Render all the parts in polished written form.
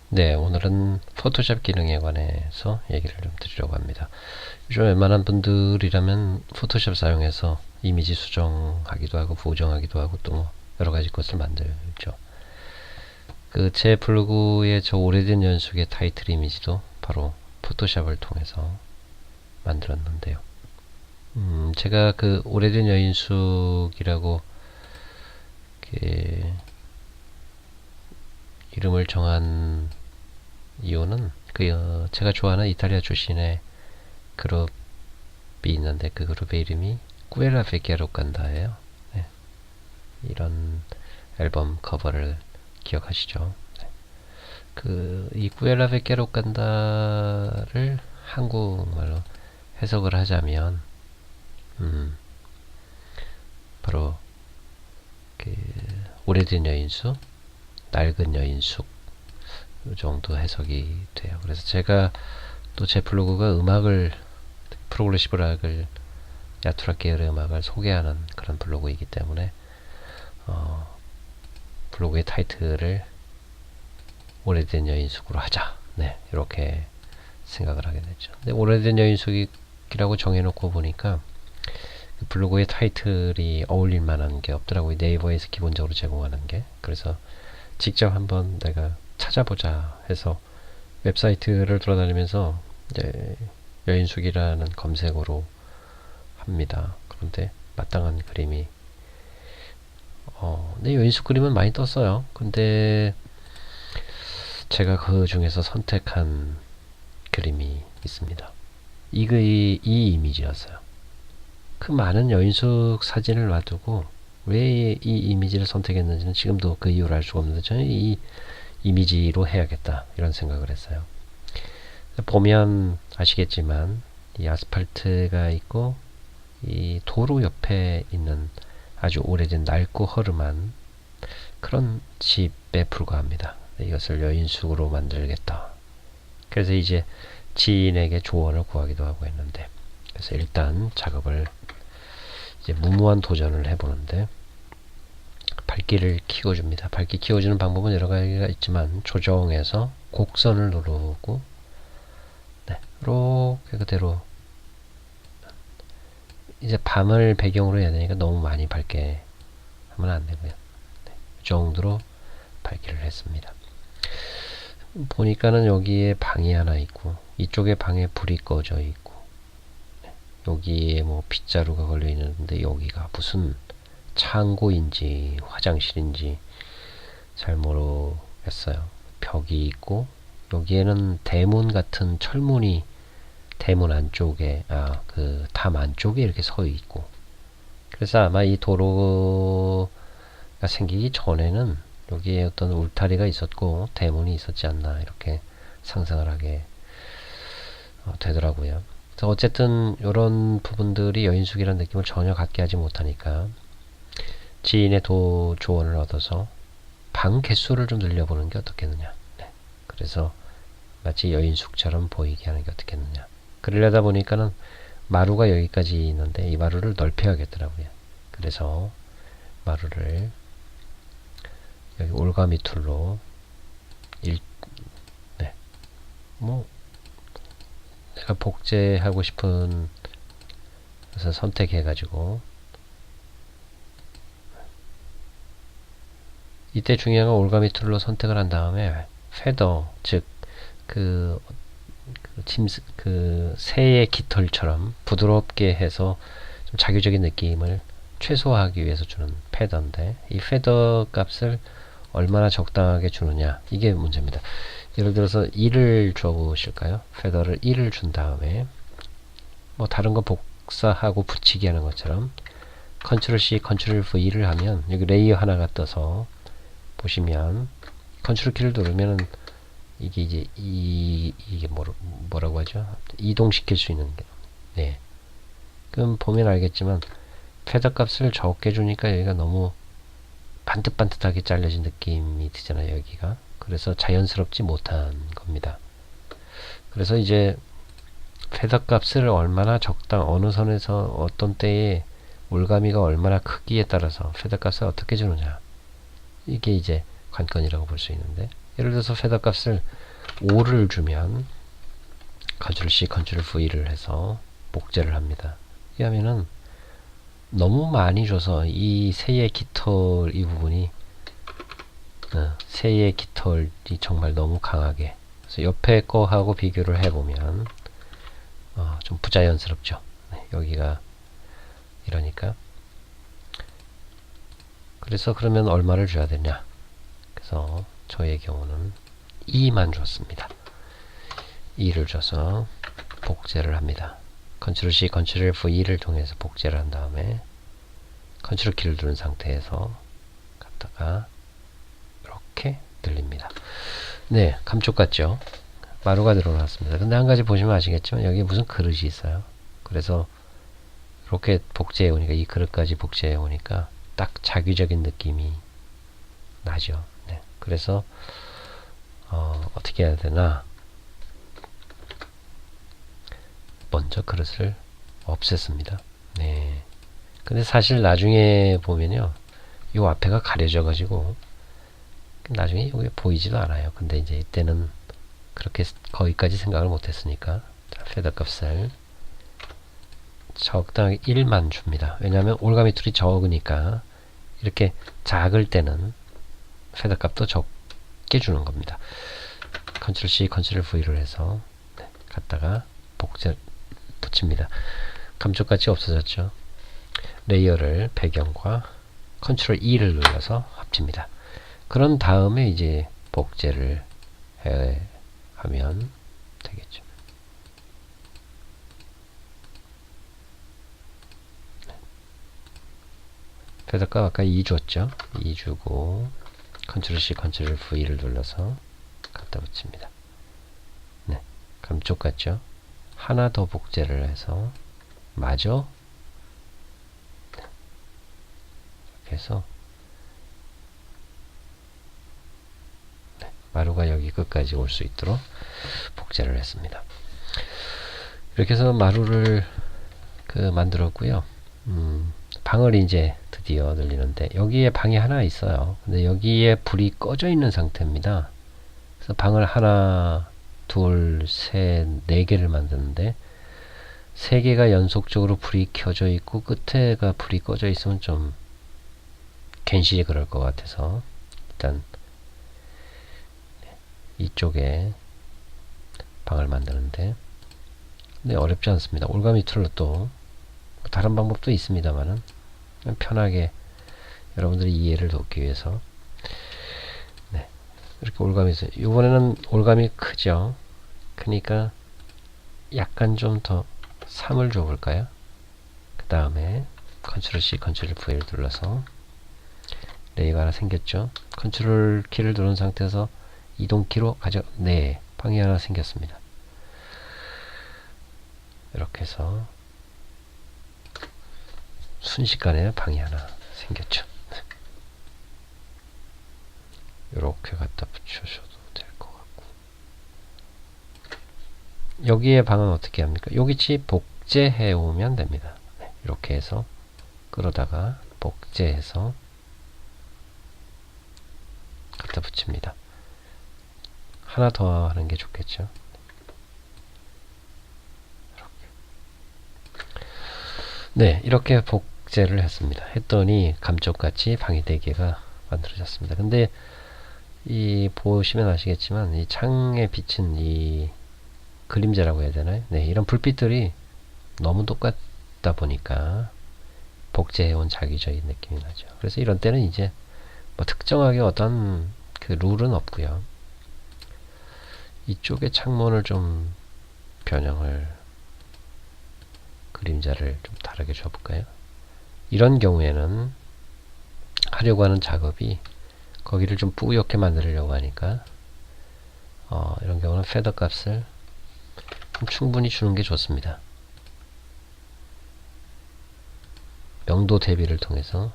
네, 오늘은 포토샵 기능에 관해서 얘기를 좀 드리려고 합니다. 요즘 웬만한 분들이라면 포토샵 사용해서 이미지 수정하기도 하고 보정하기도 하고 또 뭐 여러 가지 것을 만들죠. 그 제 블로그의 저 오래된 연속의 타이틀 이미지도 바로 포토샵을 통해서 만들었는데요. 제가 그 오래된 여인숙이라고 이름을 정한 이유는 제가 좋아하는 이탈리아 출신의 그룹이 있는데 그 그룹의 이름이 꾸엘라 베게로 간다예요. 네. 이런 앨범 커버를 기억하시죠? 네. 이 꾸엘라 베게로 간다를 한국말로 해석을 하자면 바로 그 오래된 여인숙, 낡은 여인숙 정도 해석이 돼요. 그래서 제가 또 제 블로그가 프로그레시브 락을 야투락 계열의 음악을 소개하는 그런 블로그이기 때문에 블로그의 타이틀을 오래된 여인숙으로 하자. 네, 이렇게 생각을 하게 됐죠. 근데 오래된 여인숙이라고 정해놓고 보니까 그 블로그의 타이틀이 어울릴 만한 게 없더라고요. 네이버에서 기본적으로 제공하는 게. 그래서 직접 한번 내가 찾아보자 해서 웹사이트를 돌아다니면서 이제 여인숙이라는 검색어로 합니다. 그런데 마땅한 그림이 근데 여인숙 그림은 많이 떴어요. 근데 제가 그 중에서 선택한 그림이 있습니다. 이 이미지였어요. 그 많은 여인숙 사진을 놔두고 왜 이 이미지를 선택했는지는 지금도 그 이유를 알 수가 없는데 저는 이 이미지로 해야겠다 이런 생각을 했어요. 보면 아시겠지만 이 아스팔트가 있고 이 도로 옆에 있는 아주 오래된 낡고 허름한 그런 집에 불과합니다. 이것을 여인숙으로 만들겠다. 그래서 이제 지인에게 조언을 구하기도 하고 했는데, 그래서 일단 작업을 이제 무모한 도전을 해보는데 밝기를 키워줍니다. 밝기 키워주는 방법은 여러 가지가 있지만 조정해서 곡선을 누르고 네, 이렇게 그대로 이제 밤을 배경으로 해야 되니까 너무 많이 밝게 하면 안 되고요. 네, 이 정도로 밝기를 했습니다. 보니까는 여기에 방이 하나 있고 이쪽에 방에 불이 꺼져 있고 네, 여기에 뭐 빗자루가 걸려 있는데 여기가 무슨 창고인지 화장실인지 잘 모르겠어요. 벽이 있고 여기에는 대문 같은 철문이 대문 안쪽에 그 담 안쪽에 이렇게 서 있고 그래서 아마 이 도로가 생기기 전에는 여기에 어떤 울타리가 있었고 대문이 있었지 않나 이렇게 상상을 하게 되더라고요. 그래서 어쨌든 이런 부분들이 여인숙이라는 느낌을 전혀 갖게 하지 못하니까 지인의 조언을 얻어서 방 개수를 좀 늘려보는 게 어떻겠느냐. 네. 그래서 마치 여인숙처럼 보이게 하는 게 어떻겠느냐. 그러려다 보니까는 마루가 여기까지 있는데 이 마루를 넓혀야겠더라고요. 그래서 마루를 여기 올가미 툴로 네. 뭐 내가 복제하고 싶은 것을 선택해 가지고 이때 중요한 건 올가미 툴로 선택을 한 다음에 페더 즉 새의 깃털처럼 부드럽게 해서 좀 자규적인 느낌을 최소화하기 위해서 주는 패더인데 이 패더 값을 얼마나 적당하게 주느냐 이게 문제입니다. 예를 들어서 1을 줘 보실까요? 패더를 1을 준 다음에 뭐 다른 거 복사하고 붙이기 하는 것처럼 컨트롤 C, 컨트롤 V를 하면 여기 레이어 하나가 떠서 보시면 컨트롤 키를 누르면은 이게 이제 이게 뭐라고 하죠? 이동시킬 수 있는 게. 네. 그럼 보면 알겠지만 패더 값을 적게 주니까 여기가 너무 반듯반듯하게 잘려진 느낌이 드잖아요, 여기가. 그래서 자연스럽지 못한 겁니다. 그래서 이제 패더 값을 얼마나 어느 선에서 어떤 때에 올가미가 얼마나 크기에 따라서 패더 값을 어떻게 주느냐. 이게 이제 관건이라고 볼 수 있는데 예를 들어서 페더 값을 5를 주면 컨트롤 C, 컨트롤 V를 해서 복제를 합니다. 왜냐하면은 너무 많이 줘서 이 새의 깃털 이 부분이 새의 깃털이 정말 너무 강하게, 그래서 옆에 거하고 비교를 해보면 좀 부자연스럽죠. 네, 여기가 이러니까. 그래서 그러면 얼마를 줘야 되냐. 그래서 저의 경우는 2만 줬습니다. 2를 줘서 복제를 합니다. 컨트롤 C, 컨트롤 V를 통해서 복제를 한 다음에 컨트롤 키를 누른 상태에서 갖다가 이렇게 늘립니다. 네, 감쪽 같죠? 마루가 늘어났습니다. 근데 한 가지 보시면 아시겠지만 여기 무슨 그릇이 있어요. 그래서 이렇게 복제해 오니까, 이 그릇까지 복제해 오니까 딱 자기적인 느낌이 나죠. 네, 그래서 어떻게 해야 되나, 먼저 그릇을 없앴습니다. 네. 근데 사실 나중에 보면요, 이 앞에가 가려져 가지고 나중에 이게 보이지도 않아요. 근데 이제 이때는 그렇게 거기까지 생각을 못했으니까, 페더 값을 적당히 1만 줍니다. 왜냐하면 올가미 툴이 적으니까 이렇게 작을 때는 페더 값도 적게 주는 겁니다. 컨트롤 C, 컨트롤 V를 해서 갖다가 복제 붙입니다. 감쪽같이 없어졌죠. 레이어를 배경과 컨트롤 E를 눌러서 합칩니다. 그런 다음에 이제 복제를 하면 되겠죠. 페더값 아까 2 줬죠. 2 주고 컨트롤 C, 컨트롤 V를 눌러서 갖다 붙입니다. 네, 감쪽 같죠? 하나 더 복제를 해서 마저 이렇게 해서 마루가 여기 끝까지 올 수 있도록 복제를 했습니다. 이렇게 해서 마루를 만들었고요. 방을 이제 드디어 늘리는데, 여기에 방이 하나 있어요. 근데 여기에 불이 꺼져 있는 상태입니다. 그래서 방을 하나, 둘, 셋, 네 개를 만드는데, 세 개가 연속적으로 불이 켜져 있고 끝에가 불이 꺼져 있으면 좀 괜시리 그럴 것 같아서 일단 이쪽에 방을 만드는데, 근데 어렵지 않습니다. 올가미 툴로 또 다른 방법도 있습니다만은 편하게 여러분들이 이해를 돕기 위해서 이렇게 올가미에서, 이번에는 올가미 크죠. 크니까 약간 좀 더 3을 줘볼까요? 그 다음에 컨트롤 C, 컨트롤 V를 눌러서 레이가 하나 생겼죠. 컨트롤 키를 누른 상태에서 이동키로 네, 방이 하나 생겼습니다. 이렇게 해서 순식간에 방이 하나 생겼죠. 이렇게 갖다 붙여줘도 될 것 같고, 여기에 방은 어떻게 합니까? 여기치 복제해 오면 됩니다. 네, 이렇게 해서 끌어다가 복제해서 갖다 붙입니다. 하나 더 하는 게 좋겠죠. 네, 이렇게 복제를 했습니다. 했더니 감쪽같이 방이 4개가 만들어졌습니다. 근데 이 보시면 아시겠지만 이 창에 비친 이 그림자라고 해야 되나요? 네, 이런 불빛들이 너무 똑같다 보니까 복제해온 자기적인 느낌이 나죠. 그래서 이런 때는 이제 뭐 특정하게 어떤 룰은 없고요. 이쪽에 창문을 좀 변형을, 그림자를 좀 다르게 줘볼까요? 이런 경우에는 하려고 하는 작업이 거기를 좀 뿌옇게 만들려고 하니까 이런 경우는 페더 값을 좀 충분히 주는 게 좋습니다. 명도 대비를 통해서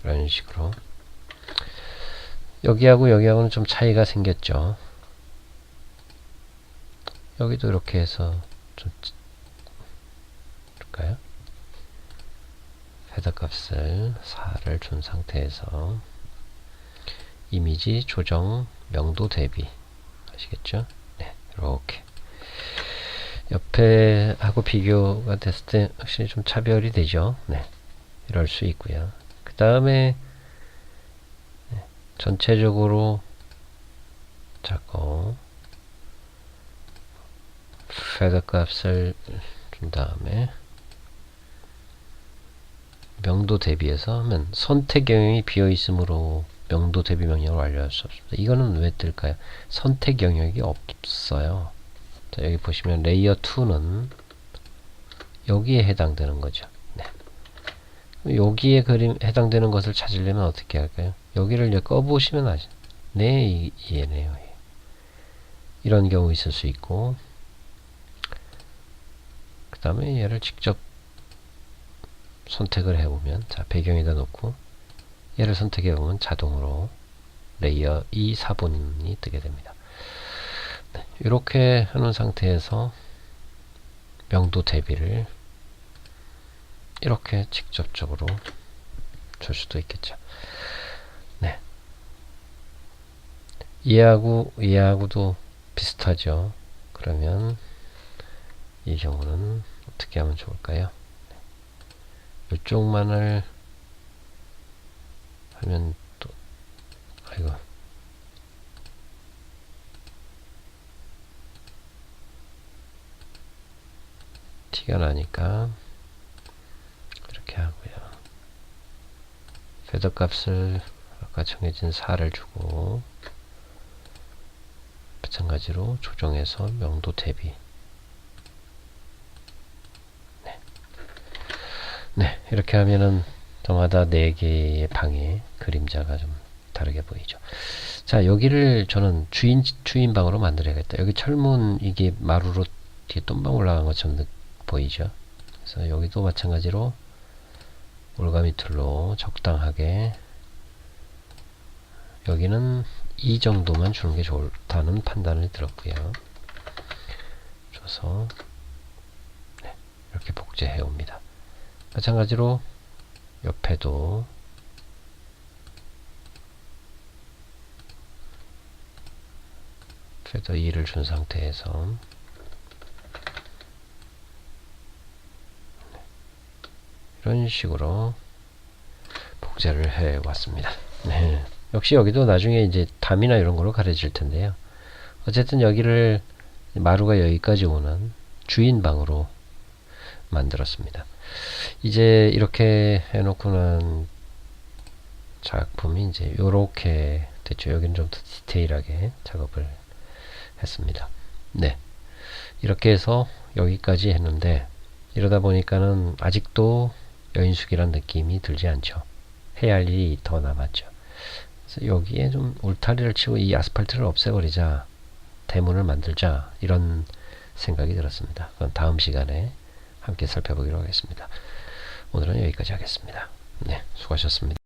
이런 식으로, 여기하고 여기하고는 좀 차이가 생겼죠. 여기도 이렇게 해서 좀 줄까요? 헤더 값을 4를 준 상태에서 이미지 조정 명도 대비 아시겠죠? 네, 이렇게 옆에 하고 비교가 됐을 때 확실히 좀 차별이 되죠. 네, 이럴 수 있고요. 그 다음에 전체적으로 작고 헤더 값을 준 다음에 명도 대비해서 하면 선택 영역이 비어 있으므로 명도 대비 명령을 완료할 수 없습니다. 이거는 왜 뜰까요? 선택 영역이 없어요. 자, 여기 보시면 레이어 2는 여기에 해당되는 거죠. 네. 여기에 해당되는 것을 찾으려면 어떻게 할까요? 여기를 이제 꺼보시면 아시죠? 네, 얘네요. 이런 경우 있을 수 있고, 그 다음에 얘를 직접 선택을 해보면, 자, 배경에다 놓고, 얘를 선택해보면 자동으로 레이어 2, 4분이 뜨게 됩니다. 네, 이렇게 하는 상태에서 명도 대비를 이렇게 직접적으로 줄 수도 있겠죠. 네. 얘하고도 비슷하죠. 그러면 이 경우는 어떻게 하면 좋을까요? 이쪽만을 하면 또 아이고 티가 나니까 이렇게 하고요. 헤더 값을 아까 정해진 4를 주고 마찬가지로 조정해서 명도 대비. 네, 이렇게 하면은 저마다 4개의 방의 그림자가 좀 다르게 보이죠. 자, 여기를 저는 주인방으로 만들어야겠다. 여기 철문 이게 마루로 뒤에 똥방 올라간 것처럼 보이죠. 그래서 여기도 마찬가지로 올가미 툴로 적당하게 여기는 이 정도만 주는 게 좋다는 판단을 들었고요. 줘서 네, 이렇게 복제해 옵니다. 마찬가지로 옆에도 패더 2를 준 상태에서 이런 식으로 복제를 해 왔습니다. 네. 역시 여기도 나중에 이제 담이나 이런 걸로 가려질 텐데요. 어쨌든 여기를 마루가 여기까지 오는 주인방으로 만들었습니다. 이제 이렇게 해놓고 난 작품이 이제 요렇게 됐죠. 여기는 좀 더 디테일하게 작업을 했습니다. 네. 이렇게 해서 여기까지 했는데 이러다 보니까는 아직도 여인숙이란 느낌이 들지 않죠. 해야 할 일이 더 남았죠. 그래서 여기에 좀 울타리를 치고 이 아스팔트를 없애버리자, 대문을 만들자, 이런 생각이 들었습니다. 그건 다음 시간에 함께 살펴보기로 하겠습니다. 오늘은 여기까지 하겠습니다. 네, 수고하셨습니다.